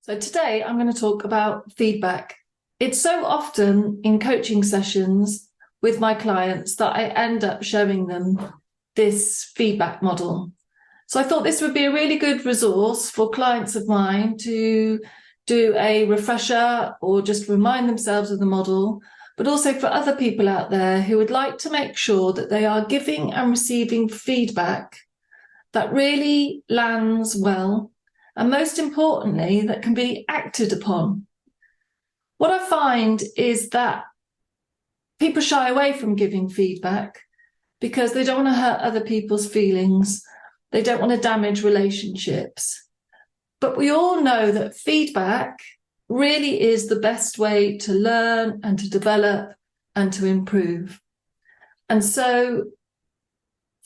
So today I'm going to talk about feedback. It's so often in coaching sessions with my clients that I end up showing them this feedback model. So I thought this would be a really good resource for clients of mine to do a refresher or just remind themselves of the model, but also for other people out there who would like to make sure that they are giving and receiving feedback that really lands well, and most importantly, that can be acted upon. What I find is that people shy away from giving feedback because they don't want to hurt other people's feelings. They don't want to damage relationships. But we all know that feedback really is the best way to learn and to develop and to improve. And so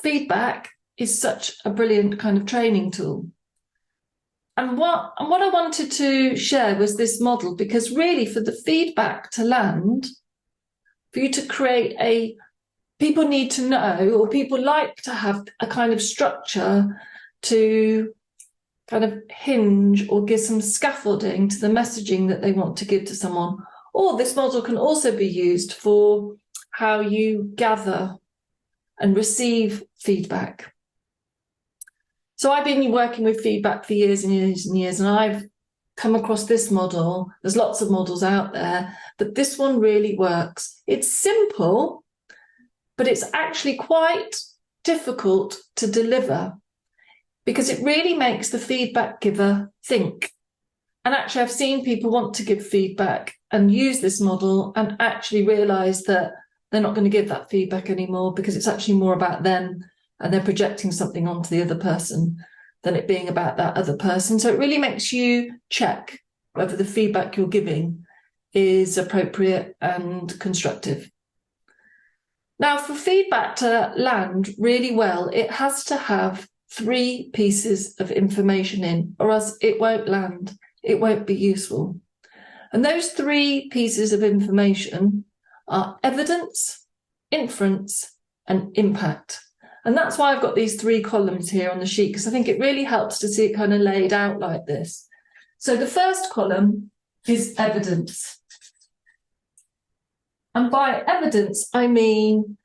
feedback is such a brilliant kind of training tool. And what I wanted to share was this model, because really for the feedback to land, for you to create people need to know, or people like to have a kind of structure to kind of hinge or give some scaffolding to the messaging that they want to give to someone. Or this model can also be used for how you gather and receive feedback. So I've been working with feedback for years and years and years, and I've come across this model. There's lots of models out there, but this one really works. It's simple, but it's actually quite difficult to deliver because it really makes the feedback giver think. And actually, I've seen people want to give feedback and use this model and actually realize that they're not going to give that feedback anymore because it's actually more about them and they're projecting something onto the other person than it being about that other person. So it really makes you check whether the feedback you're giving is appropriate and constructive. Now, for feedback to land really well, it has to have 3 pieces of information in, or else it won't land. It won't be useful. And those 3 pieces of information are evidence, inference, and impact. And that's why I've got these 3 columns here on the sheet, because I think it really helps to see it kind of laid out like this. So the first column is evidence. And by evidence, I mean,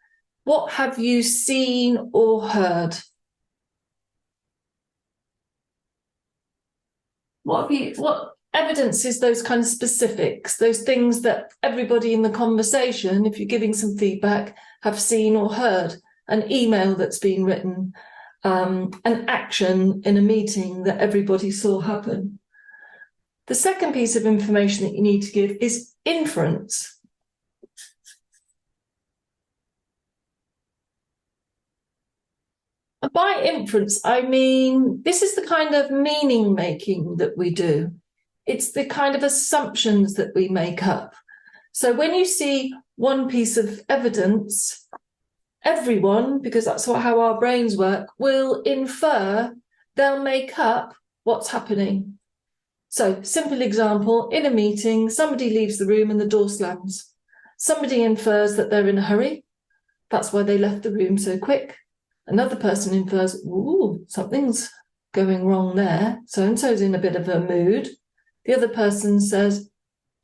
what have you seen or heard? What evidence is those kind of specifics, those things that everybody in the conversation, if you're giving some feedback, have seen or heard? An email that's been written, an action in a meeting that everybody saw happen. The second piece of information that you need to give is inference. And by inference, I mean, this is the kind of meaning making that we do. It's the kind of assumptions that we make up. So when you see one piece of evidence, everyone, because that's how our brains work, will infer, they'll make up what's happening. So, simple example, in a meeting, somebody leaves the room and the door slams. Somebody infers that they're in a hurry. That's why they left the room so quick. Another person infers, ooh, something's going wrong there. So-and-so's in a bit of a mood. The other person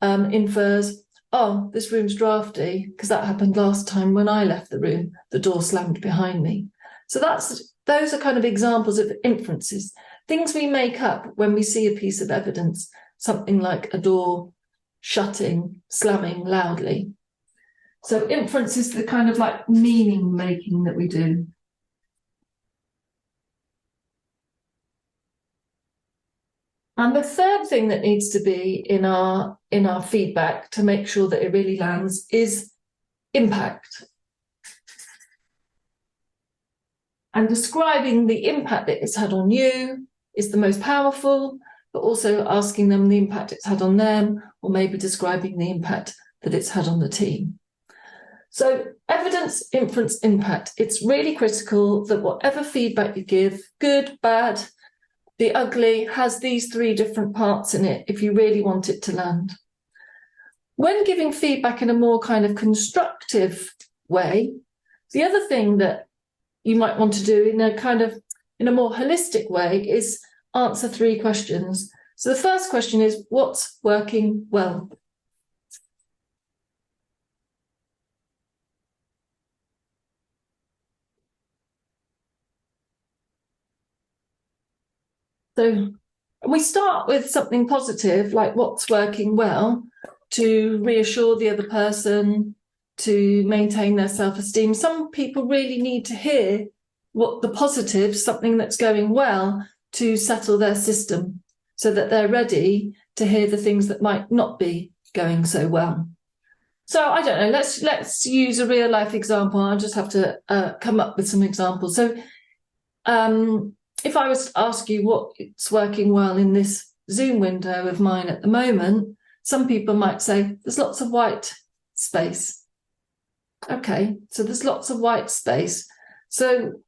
infers, oh, this room's drafty, because that happened last time when I left the room, the door slammed behind me. So those are kind of examples of inferences, things we make up when we see a piece of evidence, something like a door shutting, slamming loudly. So inference is the kind of like meaning making that we do. And the third thing that needs to be in our feedback to make sure that it really lands is impact. And describing the impact that it's had on you is the most powerful, but also asking them the impact it's had on them, or maybe describing the impact that it's had on the team. So evidence, inference, impact. It's really critical that whatever feedback you give, good, bad, the ugly, has these 3 different parts in it if you really want it to land. When giving feedback in a more kind of constructive way, the other thing that you might want to do in a more holistic way is answer 3 questions. So the first question is, what's working well? So we start with something positive, like what's working well, to reassure the other person, to maintain their self-esteem. Some people really need to hear what the positive, something that's going well, to settle their system so that they're ready to hear the things that might not be going so well. So I don't know, let's use a real life example. I'll just have to come up with some examples. So if I was to ask you what's working well in this Zoom window of mine at the moment, some people might say there's lots of white space. Okay, so there's lots of white space. So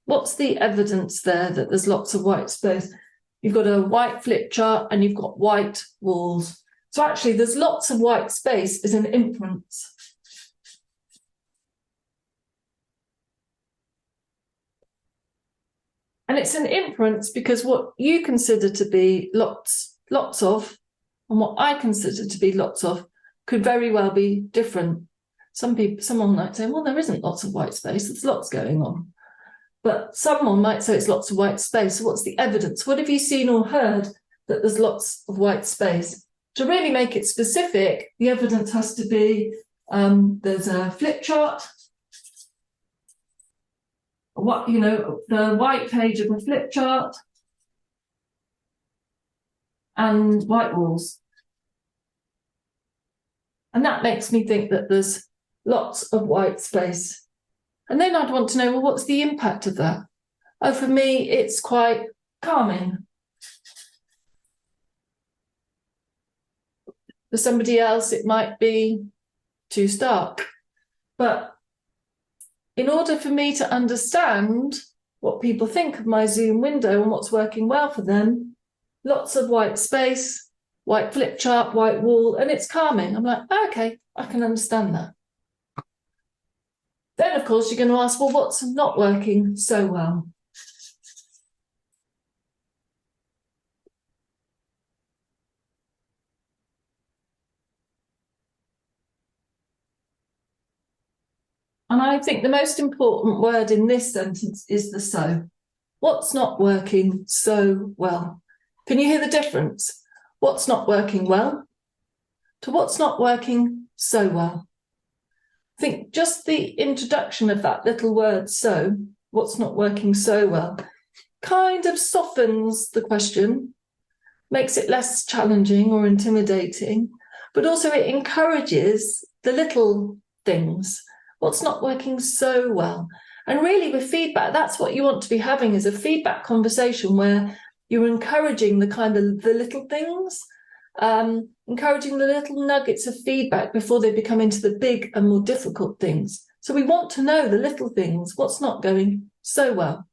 what's the evidence there that there's lots of white space? You've got a white flip chart and you've got white walls. So actually there's lots of white space is an inference. And it's an inference because what you consider to be lots of, and what I consider to be lots of, could very well be different. Someone might say, well, there isn't lots of white space, there's lots going on. But someone might say it's lots of white space. So what's the evidence? What have you seen or heard that there's lots of white space? To really make it specific, the evidence has to be, there's a flip chart, the white page of a flip chart, and white walls. And that makes me think that there's lots of white space. And then I'd want to know, well, what's the impact of that? Oh, for me, it's quite calming. For somebody else, it might be too stark. But in order for me to understand what people think of my Zoom window and what's working well for them, lots of white space, white flip chart, white wall, and it's calming. I'm like, oh, okay, I can understand that. Then, of course, you're going to ask, well, what's not working so well? And I think the most important word in this sentence is the so. What's not working so well? Can you hear the difference? What's not working well to what's not working so well? I think just the introduction of that little word so, what's not working so well, kind of softens the question, makes it less challenging or intimidating, but also it encourages the little things. What's not working so well? And really with feedback, that's what you want to be having, is a feedback conversation where you're encouraging the little things, encouraging the little nuggets of feedback before they become into the big and more difficult things. So we want to know the little things, what's not going so well.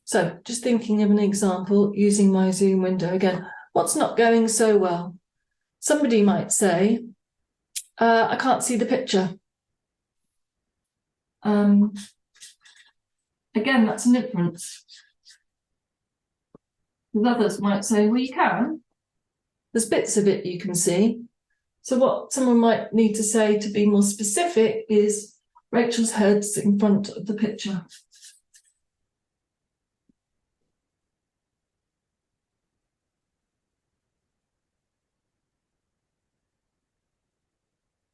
So just thinking of an example using my Zoom window again, what's not going so well? Somebody might say, I can't see the picture. Again, that's an inference. The others might say, well, you can. There's bits of it you can see. So what someone might need to say to be more specific is Rachel's head's in front of the picture.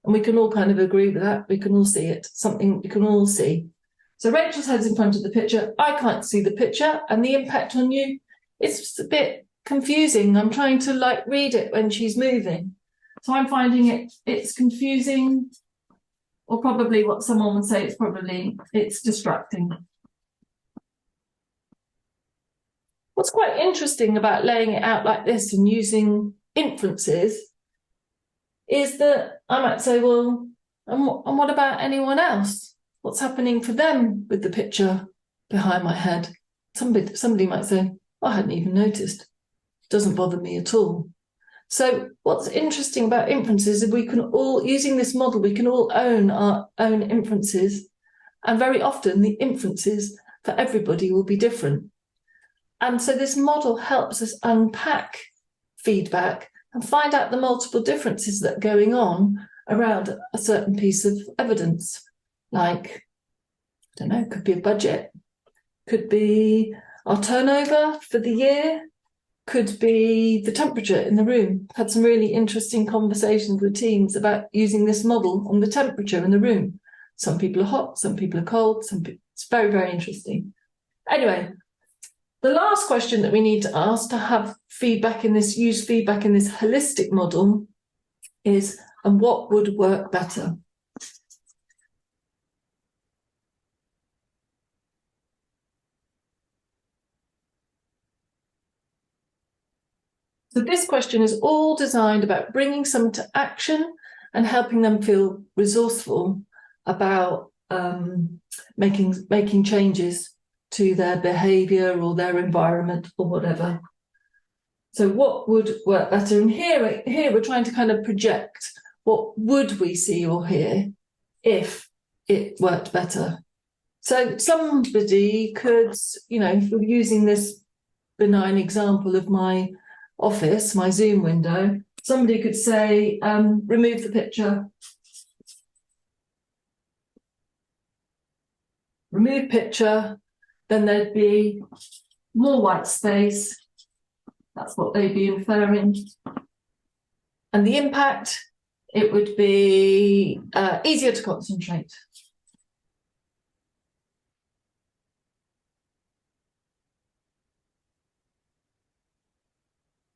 And we can all kind of agree with that. We can all see it, something we can all see. So Rachel's head's in front of the picture. I can't see the picture, and the impact on you, it's a bit confusing. I'm trying to read it when she's moving. So I'm finding it's confusing, or probably what someone would say, it's distracting. What's quite interesting about laying it out like this and using inferences is that I might say, well, and what about anyone else? What's happening for them with the picture behind my head? Somebody might say, I hadn't even noticed. It doesn't bother me at all. So what's interesting about inferences is we can all, using this model, we can all own our own inferences. And very often the inferences for everybody will be different. And so this model helps us unpack feedback and find out the multiple differences that are going on around a certain piece of evidence. Like, I don't know, could be a budget, could be our turnover for the year, could be the temperature in the room. Had some really interesting conversations with teams about using this model on the temperature in the room. Some people are hot, some people are cold, it's very, very interesting. Anyway, the last question that we need to ask to have feedback in this, use feedback in this holistic model is, and what would work better? So this question is all designed about bringing someone to action and helping them feel resourceful about making changes to their behaviour or their environment or whatever. So what would work better? And here we're trying to kind of project what would we see or hear if it worked better. So somebody could, if we're using this benign example of my office, my Zoom window, somebody could say, remove the picture. Remove picture, then there'd be more white space. That's what they'd be inferring. And the impact, it would be easier to concentrate.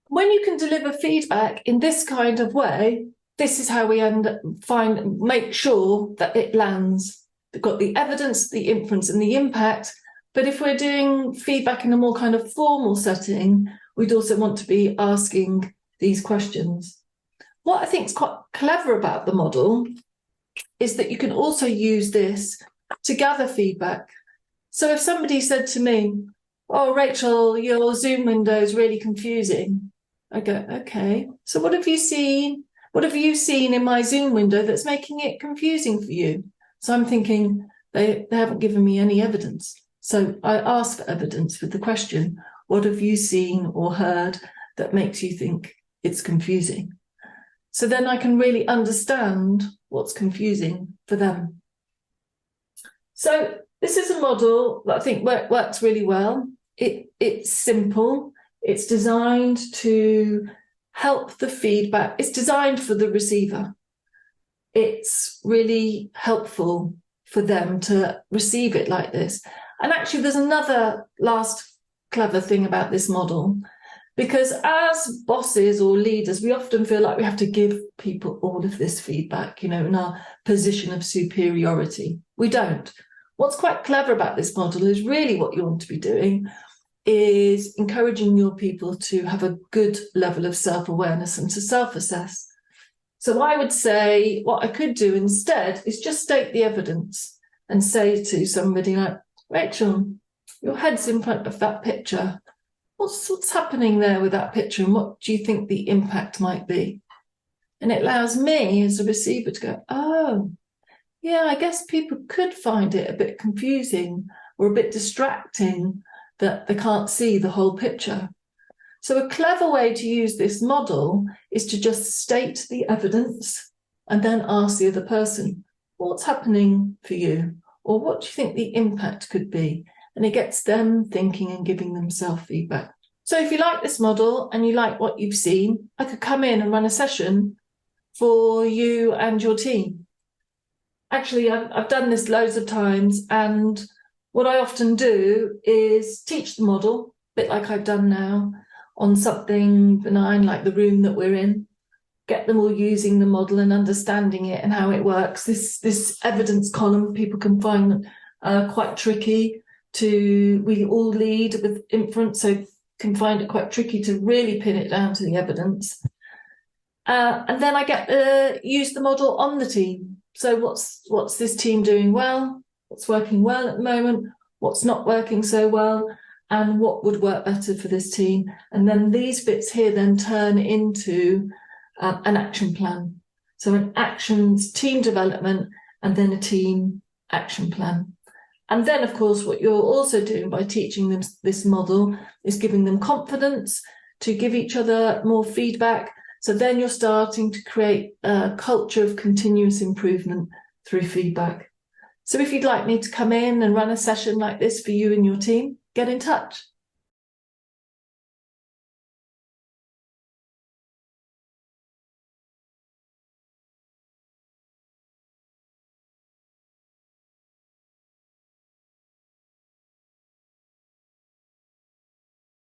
When you can deliver feedback in this kind of way, this is how we make sure that it lands. We've got the evidence, the inference, and the impact. But if we're doing feedback in a more kind of formal setting, we'd also want to be asking these questions. What I think is quite clever about the model is that you can also use this to gather feedback. So if somebody said to me, oh, Rachel, your Zoom window is really confusing, I go, okay, so what have you seen? What have you seen in my Zoom window that's making it confusing for you? So I'm thinking they haven't given me any evidence. So I ask for evidence with the question, what have you seen or heard that makes you think it's confusing? So then I can really understand what's confusing for them. So this is a model that I think works really well. It's simple. It's designed to help the feedback. It's designed for the receiver. It's really helpful for them to receive it like this. And actually, there's another last clever thing about this model, because as bosses or leaders, we often feel like we have to give people all of this feedback, in our position of superiority. We don't. What's quite clever about this model is really what you want to be doing is encouraging your people to have a good level of self-awareness and to self-assess. So I would say what I could do instead is just state the evidence and say to somebody like, Rachel, your head's in front of that picture. What's happening there with that picture and what do you think the impact might be? And it allows me as a receiver to go, oh, yeah, I guess people could find it a bit confusing or a bit distracting that they can't see the whole picture. So a clever way to use this model is to just state the evidence and then ask the other person, what's happening for you? Or what do you think the impact could be? And it gets them thinking and giving themselves feedback. So if you like this model and you like what you've seen, I could come in and run a session for you and your team. Actually, I've done this loads of times, and what I often do is teach the model, a bit like I've done now, on something benign like the room that we're in, get them all using the model and understanding it and how it works. This evidence column people can find quite tricky we all lead with inference, so can find it quite tricky to really pin it down to the evidence. And then I get use the model on the team. So what's this team doing well? What's working well at the moment? What's not working so well? And what would work better for this team? And then these bits here then turn into an action plan. So an actions, team development, and then a team action plan. And then, of course, what you're also doing by teaching them this model is giving them confidence to give each other more feedback. So then you're starting to create a culture of continuous improvement through feedback. So if you'd like me to come in and run a session like this for you and your team, get in touch.